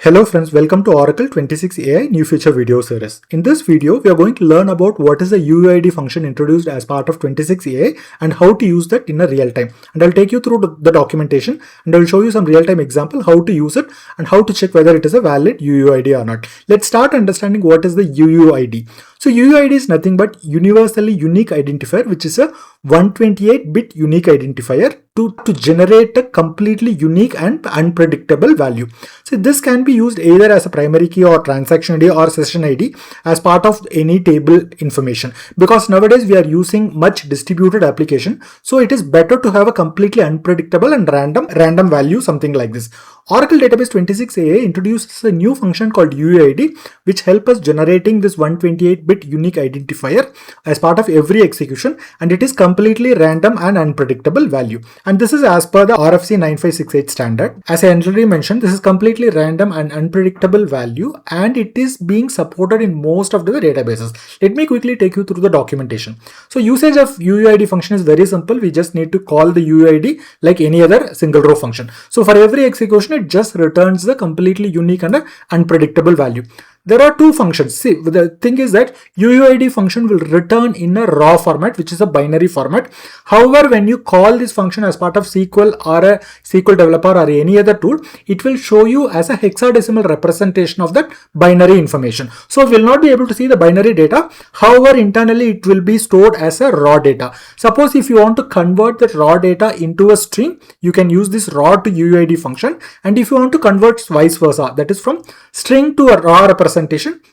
Hello friends, welcome to Oracle 26 AI New Feature video series. In this video, we are going to learn about what is the UUID function introduced as part of 26 AI and how to use that in a real time. And I'll take you through the documentation and I'll show you some real-time example how to use it and how to check whether it is a valid UUID or not. Let's start understanding what is the UUID. So UUID is nothing but universally unique identifier, which is a 128-bit unique identifier to generate a completely unique and unpredictable value. So this can be used either as a primary key or transaction ID or session ID as part of any table information, because nowadays we are using much distributed application, so it is better to have a completely unpredictable and random value, something like this. Oracle Database 26 AA introduces a new function called UUID, which helps us generating this 128-bit unique identifier as part of every execution, and it is completely random and unpredictable value. And this is as per the RFC 9568 standard. As I already mentioned, this is completely random and unpredictable value, and it is being supported in most of the databases. Let me quickly take you through the documentation. So usage of UUID function is very simple. We just need to call the UUID like any other single row function. So for every execution, it just returns the completely unique and unpredictable value. There are two functions. See, the thing is that UUID function will return in a raw format, which is a binary format. However, when you call this function as part of SQL or a SQL developer or any other tool, it will show you as a hexadecimal representation of that binary information. So we will not be able to see the binary data. However, internally it will be stored as a raw data. Suppose if you want to convert that raw data into a string, you can use this raw to UUID function. And if you want to convert vice versa, that is from string to a raw representation,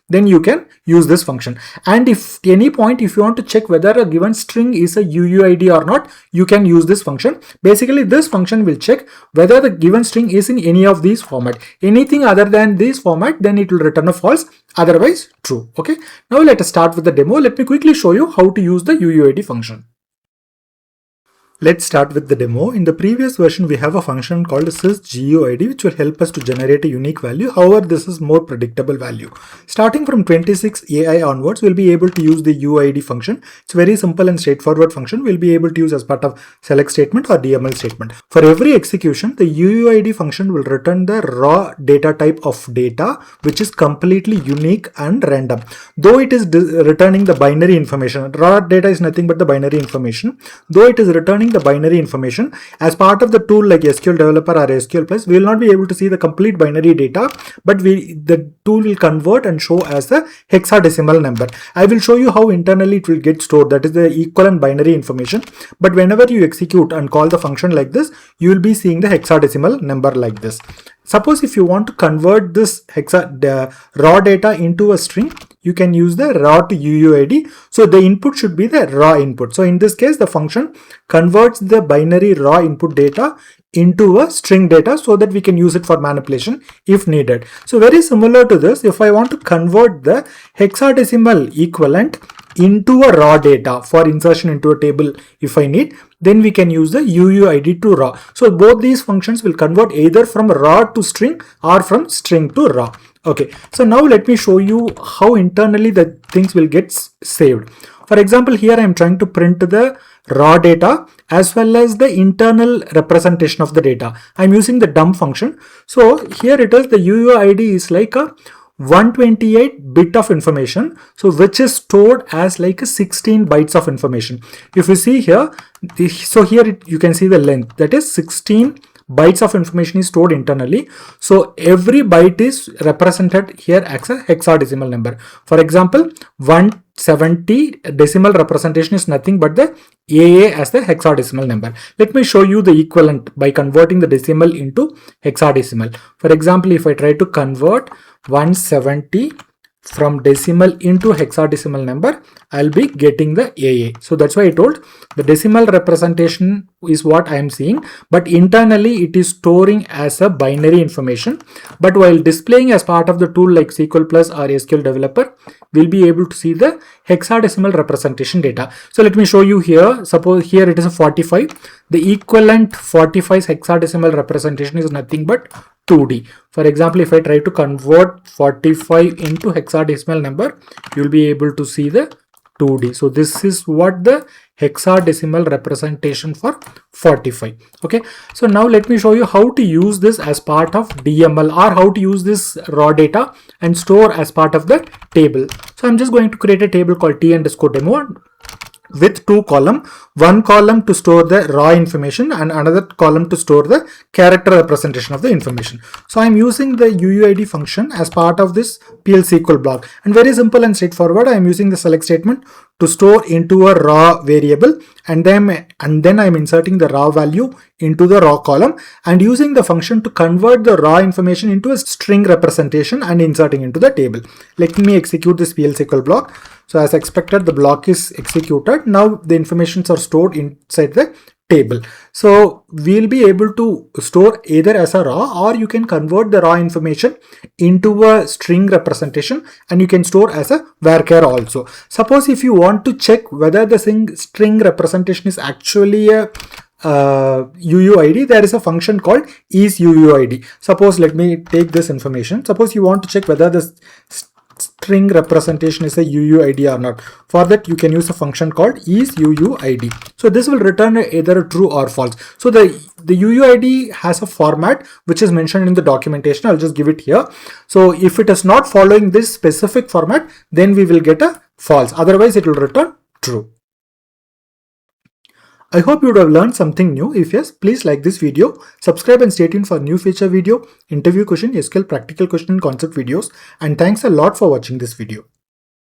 then you can use this function. And if at any point, if you want to check whether a given string is a UUID or not, you can use this function. Basically, this function will check whether the given string is in any of these format. Anything other than this format, then it will return a false, otherwise true. Okay. Now let us start with the demo. Let me quickly show you how to use the UUID function. Let's start with the demo. In the previous version, we have a function called sysGUID, which will help us to generate a unique value. However, this is more predictable value. Starting from 26 AI onwards, we'll be able to use the UUID function. It's very simple and straightforward function. We'll be able to use as part of select statement or DML statement. For every execution, the UUID function will return the raw data type of data, which is completely unique and random. Though it is returning the binary information, raw data is nothing but the binary information. Though it is returning the binary information as part of the tool like SQL Developer or SQL Plus, we will not be able to see the complete binary data, but the tool will convert and show as a hexadecimal number. I will show you how internally it will get stored, that is the equivalent binary information. But whenever you execute and call the function like this, you will be seeing the hexadecimal number like this. Suppose if you want to convert this the raw data into a string, you can use the raw to UUID. So the input should be the raw input. So in this case, the function converts the binary raw input data into a string data so that we can use it for manipulation if needed. So very similar to this, if I want to convert the hexadecimal equivalent into a raw data for insertion into a table if I need, then we can use the UUID to raw. So both these functions will convert either from raw to string or from string to raw. Okay, so now let me show you how internally the things will get saved. For example, here I am trying to print the raw data as well as the internal representation of the data. I am using the dump function. So here it is, the UUID is like a 128 bit of information, so which is stored as like a 16 bytes of information. If you see here, so here you can see the length, that is 16 bytes of information is stored internally. So every byte is represented here as a hexadecimal number. For example, 170 decimal representation is nothing but the AA as the hexadecimal number. Let me show you the equivalent by converting the decimal into hexadecimal. For example, if I try to convert 170 from decimal into hexadecimal number, I'll be getting the AA. So that's why I told the decimal representation is what I am seeing, but internally it is storing as a binary information. But while displaying as part of the tool like SQL Plus or SQL Developer, we'll be able to see the hexadecimal representation data. So let me show you here. Suppose here it is a 45. The equivalent 45's hexadecimal representation is nothing but 2D. For example, if I try to convert 45 into hexadecimal number, you will be able to see the 2D. So this is what the hexadecimal representation for 45. Okay, so now let me show you how to use this as part of DML, or how to use this raw data and store as part of the table. So I'm just going to create a table called t_demo with two columns, one column to store the raw information and another column to store the character representation of the information. So I'm using the UUID function as part of this PLSQL block, and very simple and straightforward. I'm using the select statement to store into a raw variable, and then I'm inserting the raw value into the raw column and using the function to convert the raw information into a string representation and inserting into the table. Let me execute this PLSQL block. So as expected, the block is executed. Now the informations are stored inside the table. So we'll be able to store either as a raw, or you can convert the raw information into a string representation and you can store as a varchar also. Suppose if you want to check whether the string representation is actually a UUID, there is a function called isUUID. Suppose, let me take this information. Suppose you want to check whether the string representation is a UUID or not. For that, you can use a function called isUUID. So this will return either a true or false. So the UUID has a format which is mentioned in the documentation. I'll just give it here. So if it is not following this specific format, then we will get a false. Otherwise, it will return true. I hope you would have learned something new. If yes, please like this video, subscribe and stay tuned for new feature video, interview question, SQL practical question and concept videos. And thanks a lot for watching this video.